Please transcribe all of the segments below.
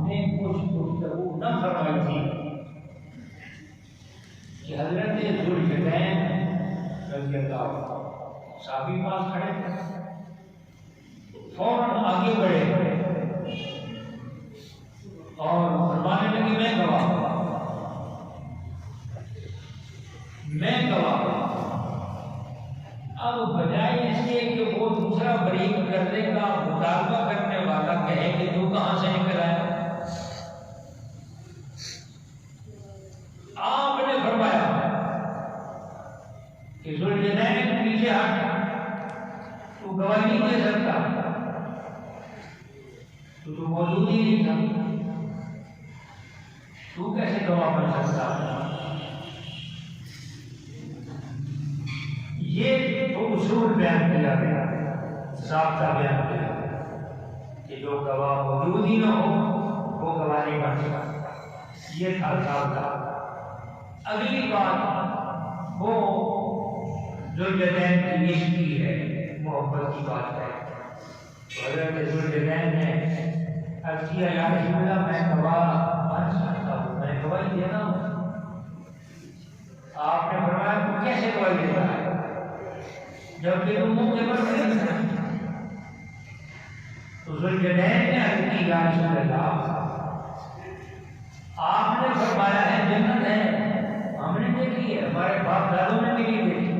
نے کچھ گفتگو نہ فرمائی تھی کہ حضرت ذوالجلالین رضی اللہ صحابی پاس کھڑے تھے، فوراً آگے بڑھے اور فرمانے لگے میں گواہ۔ اب بجائے اس کے کہ وہ دوسرا بریک کرنے کا مطالبہ کرنے والا کہے کہ تو کہاں سے نکل آیا، آپ نے فرمایا کہ ذوالجلالین پیچھے ہٹ، تو گواہی نہیں دے سکتا، تو موجود ہی نہیں تھا، تو کیسے گواہ بن سکتا؟ یہ تو اصول بیان کیا گیا، ضابطہ بیان کیا گیا کہ جو گواہ موجود ہی نہ ہو وہ گواہ نہیں بن سکتا، یہ تھا ضابطہ۔ اگلی بات وہ ذوالجلالین کی عشق کی ہے، محبت کی بات ہے۔ حضرت ذوالجلالین نے عرض کیا یا رسول اللہ میں گواہ بن سکتا ہوں، میں گواہی دینا ہوں۔ آپ نے فرمایا تو کیسے گواہی دیتا ہے جبکہ تم منہ کے پر نہیں ہے؟ تو ذوالجلالین نے عرض کی یا رسول اللہ آپ نے فرمایا ہے جنت ہے، ہم نے دیکھی ہے، ہمارے باپ دادوں نے بھی دیکھی۔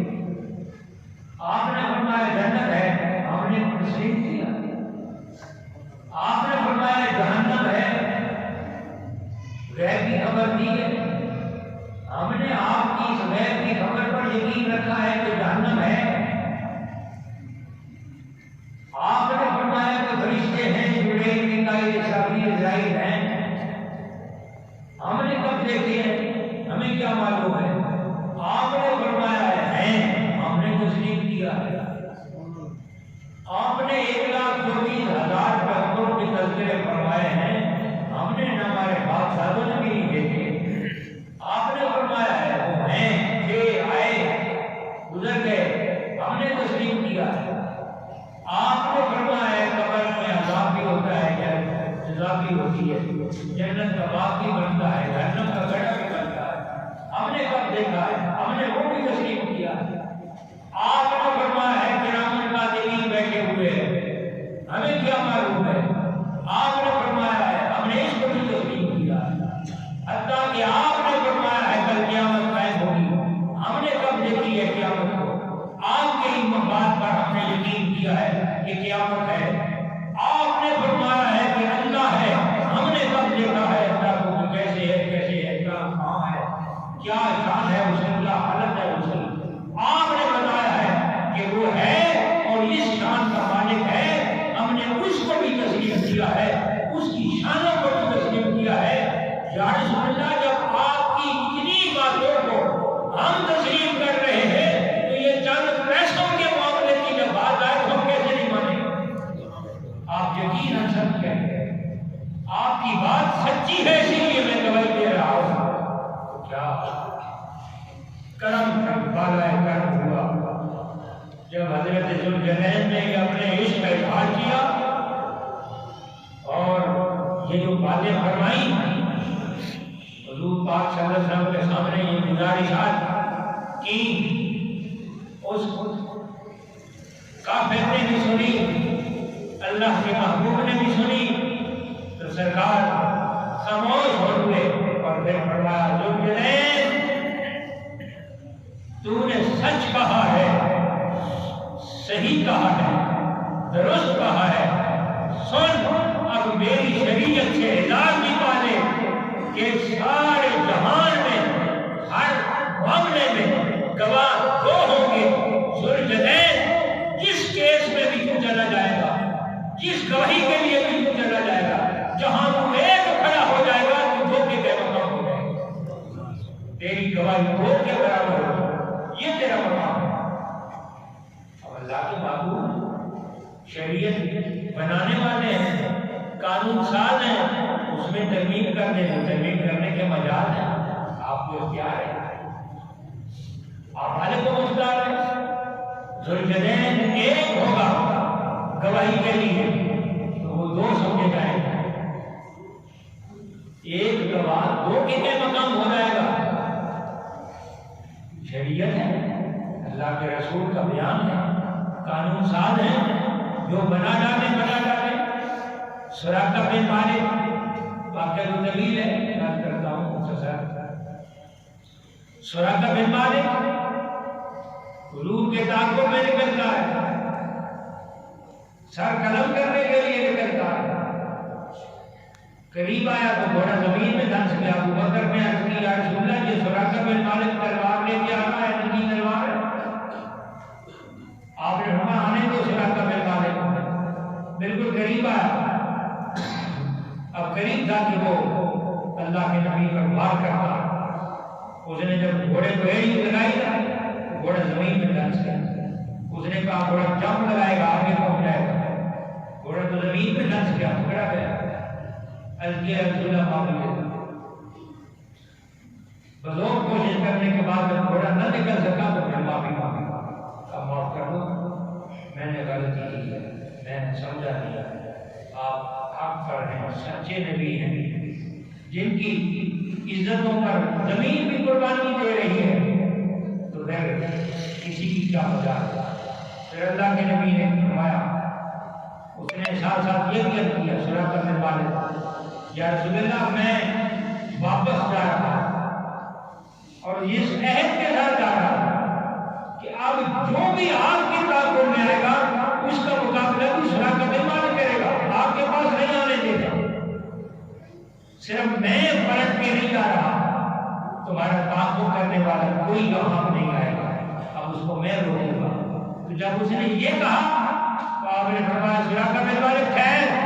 آپ نے فرمایا جنت ہے، ہم نے تسلیم کیا۔ آپ نے فرمایا جہنم ہے، غیب کی خبر دی ہے، ہم نے آپ کی اس غیب کی خبر پر یقین رکھا ہے کہ جہنم ہے۔ آپ نے فرمایا کہ فرشتے ہیں، جبرائیل، میکائیل، اسرافیل، عزرائیل ہیں، ہم نے کب دیکھے ہیں، ہمیں کیا معلوم ہے؟ آپ نے فرمایا ہے، ہم نے تسلیم کیا ہے۔ آپ نے 1,24,000 پیغمبروں کے تذکرے فرمائے ہیں، ہم نے نہ ہمارے باپ دادوں نے بھی نہیں دیکھے۔ آپ نے فرمایا ہے وہ ہیں، تھے، آئے، گزر گئے، ہم نے تسلیم کیا ہے۔ آپ نے فرمایا ہے قبر میں عذاب بھی ہوتا ہے، جزا بھی ہوتی ہے، جنت کا باغ بھی بنتا ہے، جہنم کا گڑھا بھی بنتا ہے، ہم نے کب دیکھا ہے، ہم نے وہ بھی تسلیم کیا ہے۔ آپ نے فرمایا ہے کرام کاتبین بیٹھے ہوئے ہیں، ہمیں کیا معلوم ہے؟ آپ نے فرمایا ہے، ہم نے اس کو بھی تسلیم کیا ہے۔ حتیٰ کہ آپ نے فرمایا ہے کل قیامت قائم ہوگی، ہم نے کب دیکھی ہے قیامت کو؟ آپ کے ہی بات پر ہم نے یقین کیا ہے کہ قیامت ہے۔ آپ نے فرمایا ہے کہ اللہ ہے، ہم نے کب دیکھا ہے اللہ کو کہ کیسے ہے، کہاں ہے، کیا شان ہے اس کی، کیا حالت ہے اس کی۔ آپ نے بتایا ہے کہ وہ ہے اور اس شان کا مالک ہے، ہم نے اس کو بھی تسلیم کیا ہے، اس کی شانوں کو بھی تسلیم کیا ہے۔ یا رسول اللہ جب آپ کی اتنی باتوں کو ہم تسلیم کر رہے ہیں تو یہ چند پیسوں کے معاملے کی جب بات آئے تو ہم کیسے نہیں مانیں؟ آپ یقیناً سچ کہتے ہیں، آپ کی بات سچی ہے، اسی لیے میں گواہی دے رہا ہوں۔ کیا کرم والا کرم ہوا جب حضرت ذوالجلالین نے اپنے عشق کا اظہار کیا اور یہ جو باتیں فرمائی، حضور پاک صلی اللہ علیہ وسلم کے سامنے یہ گزارشات کی، اس کافر نے بھی سنی، اللہ کے محبوب نے بھی سنی، تو سرکار خاموش ہو گئے اور پھر فرمایا ذوالجلالین تو نے سچ کہا ہے، صحیح کہا ہے، درست کہا ہے، سن اب میری شریعت سے اعلان بھی پالے کہ سارے جہان میں ہر معاملے میں گواہ دو ہوں گے۔ ذوالجلالین جس کیس میں بھی تو چلا جائے گا، جس گواہی کے لیے بھی تو چلا جائے گا، جہاں تو ایک کھڑا ہو جائے گا تو دھوکے کے مقام ہو جائے گا، تیری گواہی دو کے برابر ہوگی، یہ تیرا مقام ہے۔ اب اللہ کے محبوب شریعت بنانے والے ہیں، قانون ساز ہیں، اس میں ترمیم کرنے کے مجال ہیں، آپ کو اختیار ہے، آپ مالک کو مختار ہے۔ ذوالجلالین ایک ہوگا گواہی کے لیے تو وہ دو سمجھے جائیں گے، ایک گواہ دو کتنے مقام ہو جائے گا؟ شریعت ہے، اللہ کے رسول کا بیان ہے، قانون ساز ہے، جو بنا ڈالے بنا ڈالے۔ سراقہ بن مالک واقعہ جو طویل ہے، یاد کرتا ہوں مختصر۔ سراقہ بن مالک حضور کے تعاقب میں نکلتا ہے، سر قلم کرنے کے لیے نکلتا ہے، قریب آیا تو گھوڑا زمین میں دھنس گیا۔ ابو بکر نے عرض کی یا رسول اللہ، یہ سراقہ بن مالک تلوار لے کے آ رہا ہے، نجی تلوار ہے۔ آپ نے فرمایا آنے دو سراقہ بن مالک۔ بالکل قریب آیا، اب قریب تھا کہ وہ اللہ کے نبی پر وار کرتا۔ اس نے جب گھوڑے کو ایڑی لگائی نا، گھوڑا زمین میں دھنس گیا۔ اس نے کہا گھوڑا جمپ لگائے گا، آگے پہنچ جائے گا۔ گھوڑا تو زمین میں دھنس گیا، پکڑا گیا۔ رسول اللہ بزور کوشش کرنے کے بعد جب گھوڑا نہ نکل سکا تو پھر معافی مانگی، معاف کر دو، میں نے غلطی کی ہے، میں نے سمجھا نہیں، آپ حق پر ہیں، سچے نبی ہیں، جن کی عزتوں پر زمین بھی قربانی دے رہی ہے، تو پھر کسی کی کیا مزاح ہے۔ پھر اللہ کے نبی نے فرمایا، اس نے ساتھ ساتھ یہ بھی عرض کیا سراقہ بن مالک، یا رسول اللہ میں واپس جا رہا ہوں اور اس عہد کے ساتھ جا رہا ہوں کہ اب جو بھی آپ کی تعاقب میں آئے گا اس کا مقابلہ بھی سراقہ بن مالک کرے گا، آپ کے پاس نہیں آنے دے گا۔ صرف میں پلٹ کے نہیں جا رہا، تمہارا تعاقب کرنے والا کوئی یہاں نہیں آئے گا، اب اس کو میں روکوں گا۔ تو جب اس نے یہ کہا تو آپ نے فرمایا سراقہ بن مالک خیر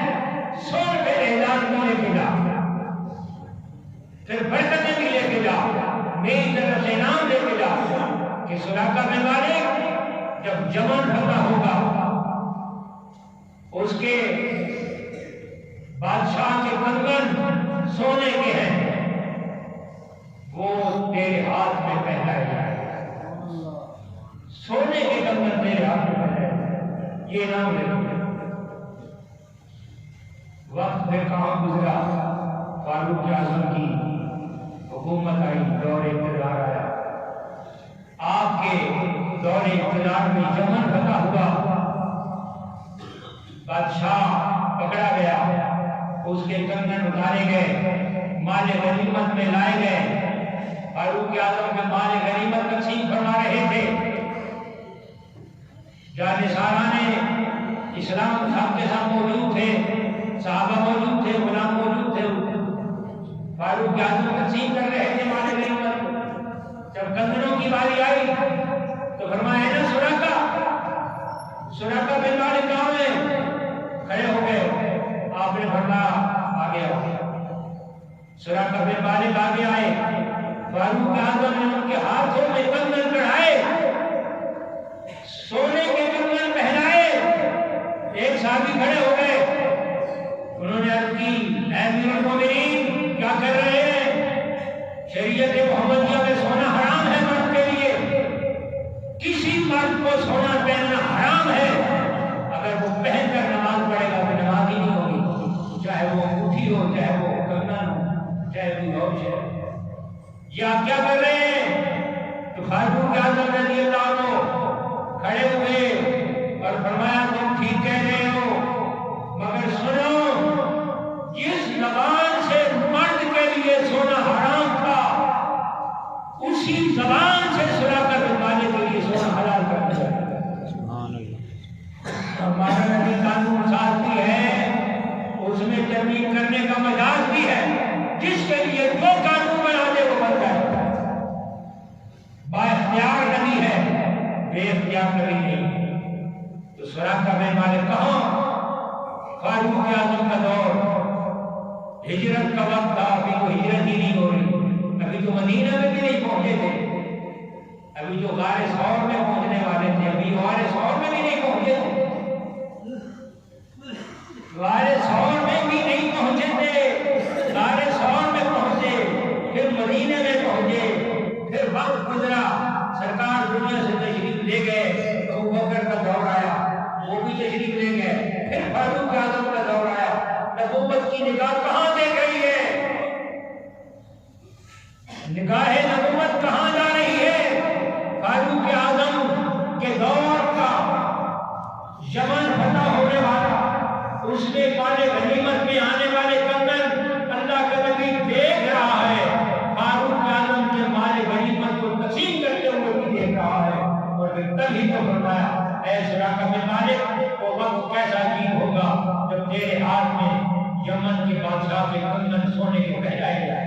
سن میرے اعلان بھی لے کے جا، پھر برکتیں بھی لے کے جا، میری طرف سے انعام لے کے جا کہ سراقہ بن مالک جب جمن فتح ہوگا اس کے بادشاہ کے کنگن سونے کے ہیں، وہ تیرے ہاتھ میں پہنائے جائے گا، سونے کے کنگن تیرے ہاتھ میں پہنائے جائے، یہ انعام لے کے۔ وقت پھر کہاں گزرا، فاروق اعظم کی حکومت آئی، دور اقتدار آیا، آپ کے دور اقتدار میں یمن فتح ہوا، بادشاہ پکڑا گیا، اس کے کنگن اتارے گئے، مال غنیمت میں لائے گئے، فاروق اعظم کے مال غنیمت تقسیم فرما رہے تھے، جانشاران اسلام سب کے ساتھ موجود تھے، صحابہ موجود تھے، غلام موجود تھے، فاروق اعظم تقسیم کر رہے تھے مال غنیمت۔ جب کنگنوں کی باری آئی تو فرمایا نا سراقہ بن مالک کہاں ہے؟ کھڑے ہو گئے، آپ نے فرمایا آگے آؤ۔ سراقہ بن مالک آگے آئے، فاروق اعظم نے ان کے ہاتھوں میں کنگن چڑھائے، سونے کے کنگن پہنائے، ایک صحابی کھڑے ہو گئے، انہوں نے عرض کی اے امیر المومنین کیا کر رہے ہیں؟ شریعت محمدیہ میں سونا حرام ہے مرد کے لیے، کسی مرد کو سونا پہننا حرام ہے، اگر وہ پہن کر نماز پڑھے گا تو نماز ہی نہیں ہوگی، چاہے وہ انگوٹھی ہو، چاہے وہ کنگن ہو، چاہے کوئی اور شے۔ یہ آپ کیا کر رہے ہیں؟ تو فاروق اعظم رضی اللہ عنہ کھڑے ہوئے اور فرمایا تم ٹھیک کہہ رہے ہو، مگر سنو جس زبان سے مرد کے لیے سونا حرام تھا اسی زبان سے سراقہ بن مالک کے لیے سونا حلال کر دیا۔ ہمارا نبی قانون ساز بھی ہے، اس میں ترمیم کرنے کا مجاز بھی ہے، جس کے لیے جو قانون بنا دے وہ بن جائے۔ با اختیار نبی ہے، بے اختیار نبی نہیں۔ تو سراقہ بن مالک کہاں؟ فاروق اعظم کا دور، ہجرت کا وقت تھا، ابھی تو ہجرت ہی نہیں ہو رہی، ابھی تو مدینہ میں بھی نہیں پہنچے تھے، ابھی تو غار ثور میں پہنچنے والے تھے، ابھی غار ثور میں بھی نہیں پہنچے تھے، غار ثور میں بھی نہیں پہنچے تھے، غار ثور میں پہنچے، پھر مدینہ میں پہنچے، پھر وقت گزرا، سرکار دنیا سے تشریف لے گئے، ابو بکر کا دور آیا، وہ بھی تشریف لے گئے، پھر فاروق اعظم کا دور آیا، نبوت کی نگاہ کہاں دیکھ رہی ہے؟ نگاہ نبوت کہاں جا رہی ہے؟ فاروق اعظم کے دور کا یمن فتح ہونے والا، اس میں مال غنیمت میں آنے والے کنگن اللہ کا نبی دیکھ رہا ہے، فاروق اعظم کے مال غنیمت کو تقسیم کرتے ہوئے بھی دیکھ رہا ہے، اور پھر تب ہی تو فرمایا اے سراقہ بن مالک، وہ وقت کیسا عجیب ہوگا جب تیرے ہاتھ میں یمن کے بادشاہ کے کنگن سونے کے پہنائے جائیں۔